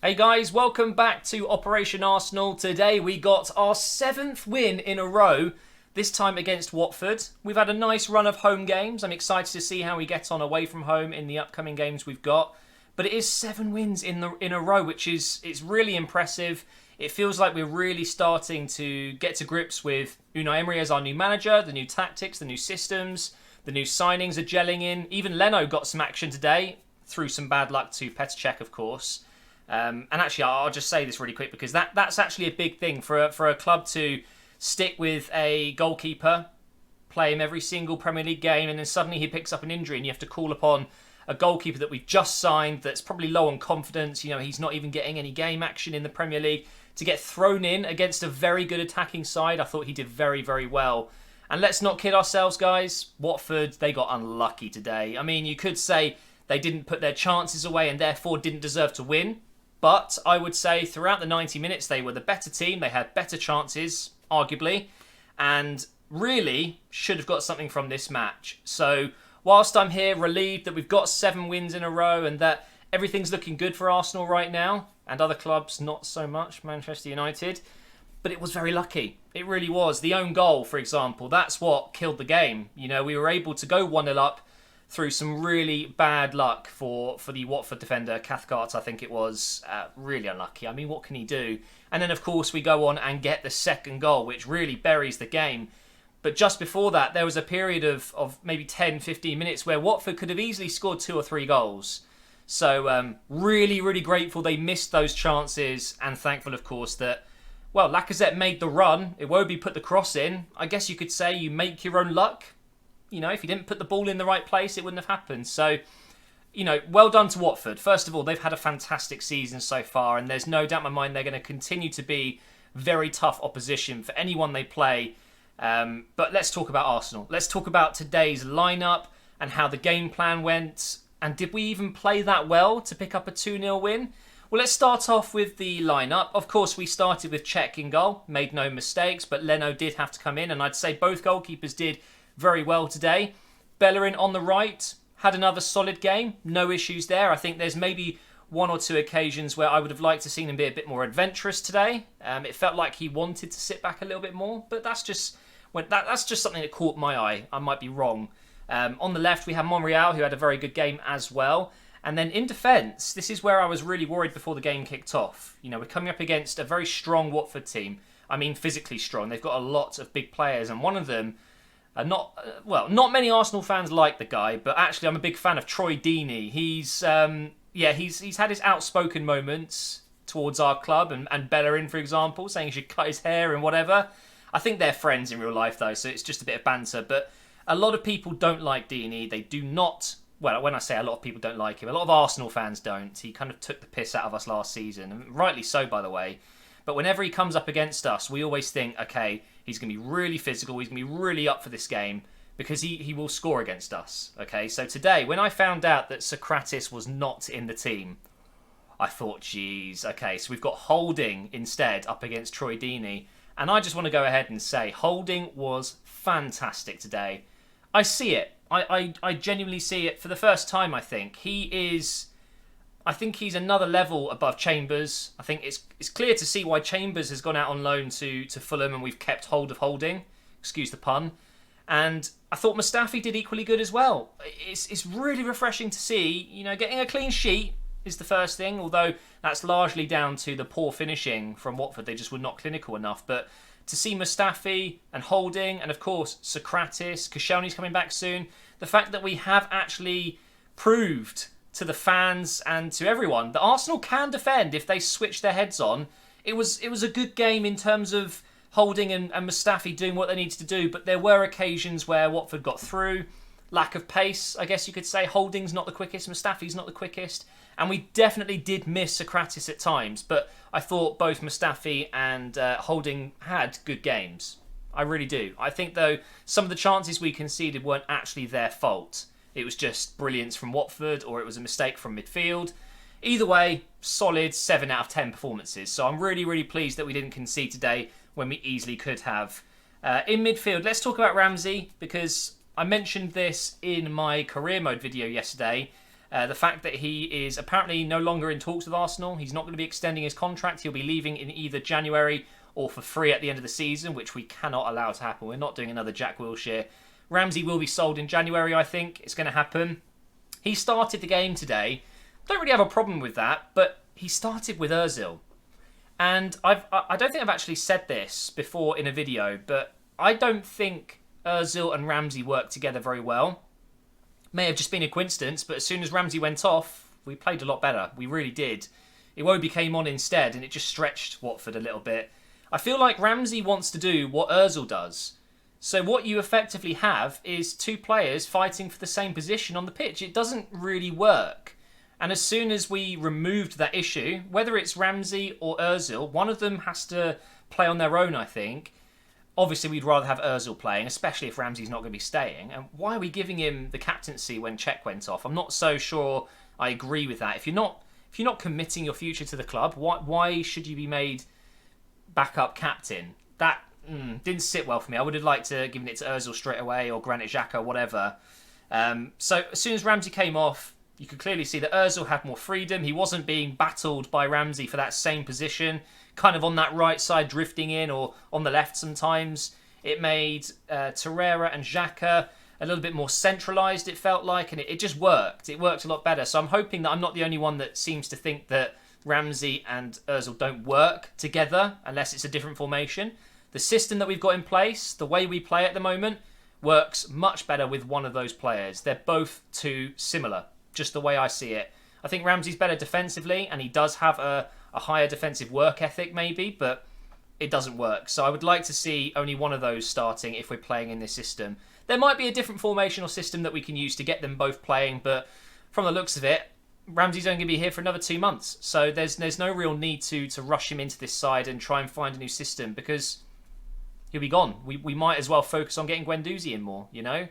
Hey guys, welcome back to Operation Arsenal. Today we got our 7th win in a row, this time against Watford. We've had a nice run of home games. I'm excited to see how we get on away from home in the upcoming games we've got. But it is 7 wins in a row, which is it's really impressive. It feels like we're really starting to get to grips with Unai Emery as our new manager, the new tactics, the new systems, the new signings are gelling in. Even Leno got some action today, through some bad luck to Petr Cech, of course. And actually, I'll just say this really quick because that's actually a big thing for a club to stick with a goalkeeper, play him every single Premier League game, and then suddenly he picks up an injury and you have to call upon a goalkeeper that we've just signed that's probably low on confidence. You know, he's not even getting any game action in the Premier League to get thrown in against a very good attacking side. I thought he did very, very well. And let's not kid ourselves, guys. Watford, they got unlucky today. I mean, you could say they didn't put their chances away and therefore didn't deserve to win. But I would say throughout the 90 minutes, they were the better team. They had better chances, arguably, and really should have got something from this match. So whilst I'm here relieved that we've got 7 wins in a row and that everything's looking good for Arsenal right now, and other clubs not so much, Manchester United, but it was very lucky. It really was. The own goal, for example, that's what killed the game. You know, we were able to go 1-0 up through some really bad luck for the Watford defender, Cathcart, I think it was. Really unlucky. I mean, what can he do? And then, of course, we go on and get the second goal, which really buries the game. But just before that, there was a period of maybe 10, 15 minutes where Watford could have easily scored 2 or 3 goals. So, really, really grateful they missed those chances, and thankful, of course, that, well, Lacazette made the run. Iwobi put the cross in. I guess you could say you make your own luck. You know, if you didn't put the ball in the right place, it wouldn't have happened. So, you know, well done to Watford. First of all, they've had a fantastic season so far, and there's no doubt in my mind they're going to continue to be very tough opposition for anyone they play. But let's talk about Arsenal. Let's talk about today's lineup and how the game plan went. And did we even play that well to pick up a 2-0 win? Well, let's start off with the lineup. Of course, we started with Cech in goal. Made no mistakes, but Leno did have to come in, and I'd say both goalkeepers did very well today. Bellerin on the right had another solid game. No issues there. I think there's maybe 1 or 2 occasions where I would have liked to seen him be a bit more adventurous today. It felt like he wanted to sit back a little bit more, but that's just something that caught my eye. I might be wrong. On the left, we have Monreal, who had a very good game as well. And then in defence, this is where I was really worried before the game kicked off. You know, we're coming up against a very strong Watford team. I mean, physically strong. They've got a lot of big players, and one of them, not many Arsenal fans like the guy, but actually I'm a big fan of Troy Deeney. He's had his outspoken moments towards our club and Bellerin, for example, saying he should cut his hair and whatever. I think they're friends in real life though, so it's just a bit of banter. But a lot of people don't like Deeney. They do not. Well, when I say a lot of people don't like him, a lot of Arsenal fans don't. He kind of took the piss out of us last season, and rightly so, by the way. But whenever he comes up against us, we always think, okay, he's going to be really physical, he's going to be really up for this game, because he will score against us. Okay, so today, when I found out that Socrates was not in the team, I thought, geez, okay, so we've got Holding instead up against Troy Deeney. And I just want to go ahead and say, Holding was fantastic today. I see it. I genuinely see it for the first time, I think. I think he's another level above Chambers. I think it's clear to see why Chambers has gone out on loan to Fulham and we've kept hold of Holding. Excuse the pun. And I thought Mustafi did equally good as well. It's really refreshing to see, you know, getting a clean sheet is the first thing, although that's largely down to the poor finishing from Watford. They just were not clinical enough. But to see Mustafi and Holding, and of course Socrates, Koscielny's coming back soon, the fact that we have actually proved to the fans and to everyone that Arsenal can defend if they switch their heads on. It was a good game in terms of Holding and Mustafi doing what they needed to do, but there were occasions where Watford got through. Lack of pace, I guess you could say. Holding's not the quickest, Mustafi's not the quickest, and we definitely did miss Socrates at times, but I thought both Mustafi and Holding had good games. I really do. I think, though, some of the chances we conceded weren't actually their fault. It was just brilliance from Watford, or it was a mistake from midfield. Either way, solid 7 out of 10 performances. So I'm really, really pleased that we didn't concede today when we easily could have. In midfield, let's talk about Ramsey, because I mentioned this in my career mode video yesterday. The fact that he is apparently no longer in talks with Arsenal, he's not going to be extending his contract. He'll be leaving in either January or for free at the end of the season, which we cannot allow to happen. We're not doing another Jack Wilshere. Ramsey will be sold in January, I think. It's going to happen. He started the game today. Don't really have a problem with that, but he started with Ozil. And I don't think I've actually said this before in a video, but I don't think Ozil and Ramsey work together very well. May have just been a coincidence, but as soon as Ramsey went off, we played a lot better. We really did. Iwobi came on instead, and it just stretched Watford a little bit. I feel like Ramsey wants to do what Ozil does. So what you effectively have is two players fighting for the same position on the pitch. It doesn't really work. And as soon as we removed that issue, whether it's Ramsey or Ozil, one of them has to play on their own, I think. Obviously, we'd rather have Ozil playing, especially if Ramsey's not going to be staying. And why are we giving him the captaincy when Cech went off? I'm not so sure I agree with that. If you're not committing your future to the club, why should you be made backup captain? That didn't sit well for me. I would have liked to have given it to Ozil straight away or Granit Xhaka, whatever. So as soon as Ramsey came off, you could clearly see that Ozil had more freedom. He wasn't being battled by Ramsey for that same position, kind of on that right side drifting in or on the left sometimes. It made Torreira and Xhaka a little bit more centralised, it felt like, and it just worked. It worked a lot better. So I'm hoping that I'm not the only one that seems to think that Ramsey and Ozil don't work together unless it's a different formation. The system that we've got in place, the way we play at the moment, works much better with one of those players. They're both too similar, just the way I see it. I think Ramsey's better defensively, and he does have a higher defensive work ethic maybe, but it doesn't work. So I would like to see only one of those starting if we're playing in this system. There might be a different formation or system that we can use to get them both playing, but from the looks of it, Ramsey's only going to be here for another 2 months. So there's no real need to rush him into this side and try and find a new system because he'll be gone. We might as well focus on getting Guendouzi in more, you know?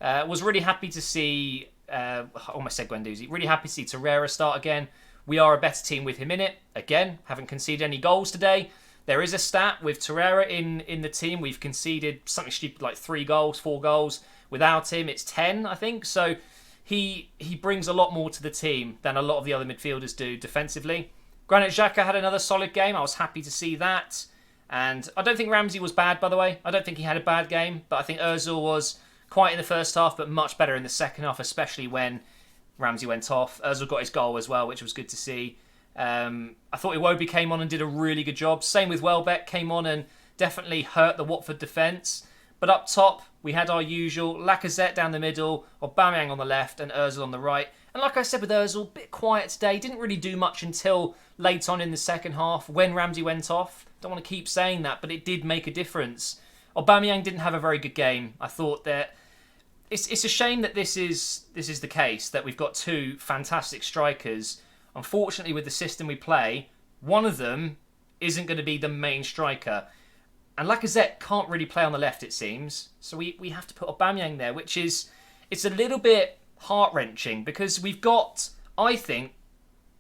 Was really happy to see... I almost said Guendouzi. Really happy to see Torreira start again. We are a better team with him in it. Again, haven't conceded any goals today. There is a stat with Torreira in the team. We've conceded something stupid like 3 goals, 4 goals. Without him, it's 10, I think. So he brings a lot more to the team than a lot of the other midfielders do defensively. Granit Xhaka had another solid game. I was happy to see that. And I don't think Ramsey was bad, by the way. I don't think he had a bad game. But I think Ozil was quite in the first half, but much better in the second half, especially when Ramsey went off. Ozil got his goal as well, which was good to see. I thought Iwobi came on and did a really good job. Same with Welbeck, came on and definitely hurt the Watford defence. But up top, we had our usual Lacazette down the middle, Aubameyang on the left and Ozil on the right. And like I said with Ozil, a bit quiet today. Didn't really do much until late on in the second half when Ramsey went off. Don't want to keep saying that, but it did make a difference. Aubameyang didn't have a very good game. I thought that it's a shame that this is the case, that we've got 2 fantastic strikers. Unfortunately, with the system we play, one of them isn't going to be the main striker. And Lacazette can't really play on the left, it seems. So we have to put Aubameyang there, which is... It's a little bit heart-wrenching because we've got, I think,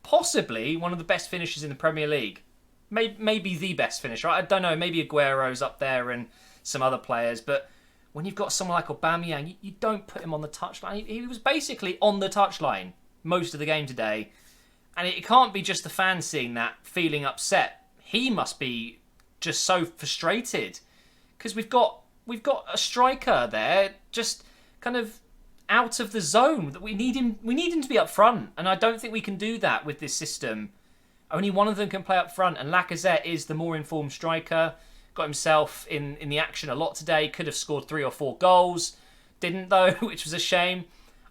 possibly one of the best finishers in the Premier League. Maybe the best finisher. I don't know, maybe Aguero's up there and some other players, but when you've got someone like Aubameyang, you don't put him on the touchline. He was basically on the touchline most of the game today. And it can't be just the fans seeing that, feeling upset. He must be just so frustrated because we've got a striker there just kind of out of the zone. That we need him to be up front, and I don't think we can do that with this system. Only one of them can play up front, and Lacazette is the more informed striker. Got himself in the action a lot today. Could have scored 3 or 4 goals. Didn't though, which was a shame.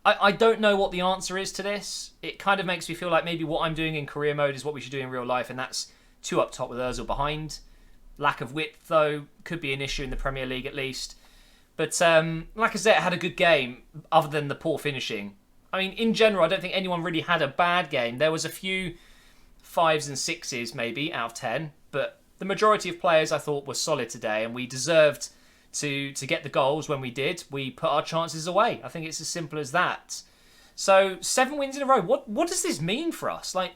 I don't know what the answer is to this. It kind of makes me feel like maybe what I'm doing in career mode is what we should do in real life, and that's 2 up top with Ozil behind. Lack of width, though, could be an issue in the Premier League at least. But Lacazette had a good game, other than the poor finishing. I mean, in general, I don't think anyone really had a bad game. There was a few 5s and 6s, maybe, out of 10. But the majority of players, I thought, were solid today, and we deserved to get the goals when we did. We put our chances away. I think it's as simple as that. So 7 wins in a row. What does this mean for us? Like,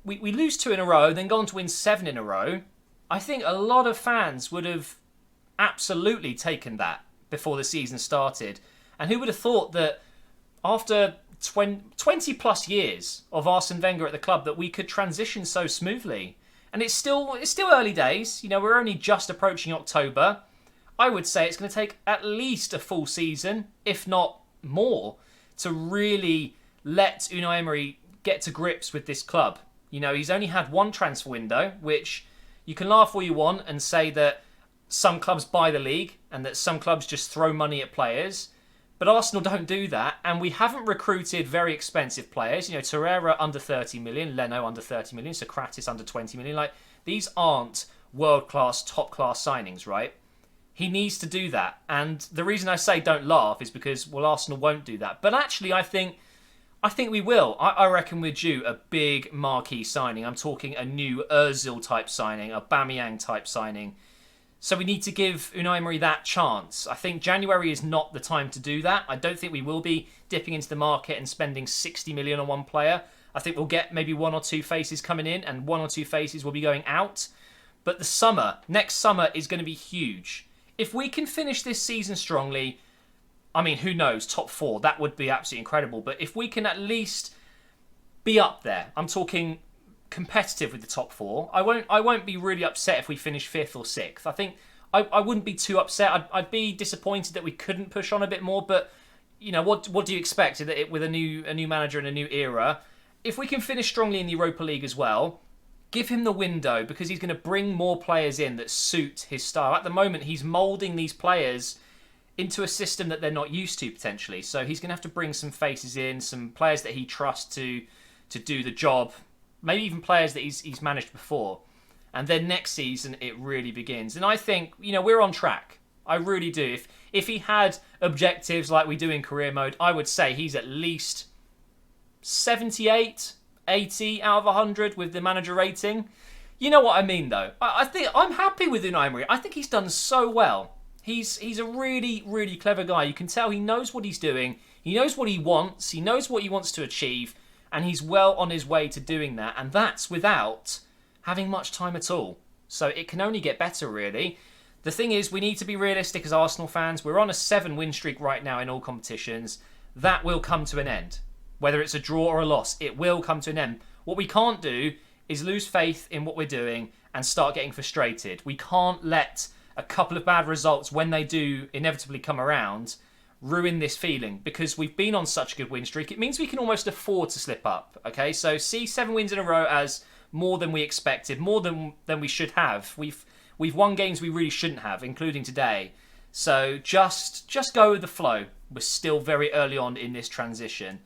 we lose 2 in a row, then go on to win 7 in a row. I think a lot of fans would have absolutely taken that before the season started. And who would have thought that after 20 plus years of Arsene Wenger at the club that we could transition so smoothly. And it's still early days. You know, we're only just approaching October. I would say it's going to take at least a full season, if not more, to really let Unai Emery get to grips with this club. You know, he's only had one transfer window, which you can laugh all you want and say that some clubs buy the league and that some clubs just throw money at players. But Arsenal don't do that, and we haven't recruited very expensive players. You know, Torreira under 30 million, Leno under 30 million, Socrates under 20 million. Like, these aren't world-class, top-class signings, right? He needs to do that. And the reason I say don't laugh is because, well, Arsenal won't do that. But actually, I think we will. I reckon we're due a big marquee signing. I'm talking a new Ozil-type signing, a Aubameyang-type signing. So we need to give Unai Emery that chance. I think January is not the time to do that. I don't think we will be dipping into the market and spending 60 million on one player. I think we'll get maybe one or two faces coming in and one or two faces will be going out. But next summer is going to be huge. If we can finish this season strongly, I mean, who knows, top 4, that would be absolutely incredible. But if we can at least be up there, I'm talking competitive with the top 4. I won't be really upset if we finish 5th or 6th. I think I wouldn't be too upset. I'd be disappointed that we couldn't push on a bit more, but you know, what do you expect with a new manager and a new era? If we can finish strongly in the Europa League as well, give him the window, because he's going to bring more players in that suit his style. At the moment, he's moulding these players into a system that they're not used to potentially. So he's going to have to bring some faces in, some players that he trusts to do the job. Maybe even players that he's managed before. And then next season, it really begins. And I think, you know, we're on track. I really do. If he had objectives like we do in career mode, I would say he's at least 78, 80 out of 100 with the manager rating. You know what I mean, though. I think I'm happy with Unai Emery. I think he's done so well. He's a really, really clever guy. You can tell he knows what he's doing. He knows what he wants. He knows what he wants to achieve. And he's well on his way to doing that. And that's without having much time at all. So it can only get better, really. The thing is, we need to be realistic as Arsenal fans. We're on a 7-win streak right now in all competitions. That will come to an end. Whether it's a draw or a loss, it will come to an end. What we can't do is lose faith in what we're doing and start getting frustrated. We can't let a couple of bad results, when they do inevitably come around, ruin this feeling, because we've been on such a good win streak. It means we can almost afford to slip up. Okay, so see 7 wins in a row as more than we expected, more than we should have. We've won games we really shouldn't have, including today. So just go with the flow. We're still very early on in this transition.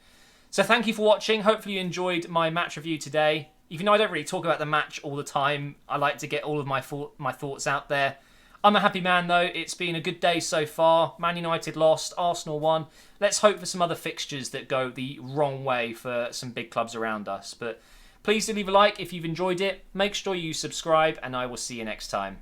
So thank you for watching. Hopefully you enjoyed my match review today. Even though I don't really talk about the match all the time, I like to get all of my thoughts out there. I'm a happy man, though. It's been a good day so far. Man United lost, Arsenal won. Let's hope for some other fixtures that go the wrong way for some big clubs around us. But please do leave a like if you've enjoyed it. Make sure you subscribe, and I will see you next time.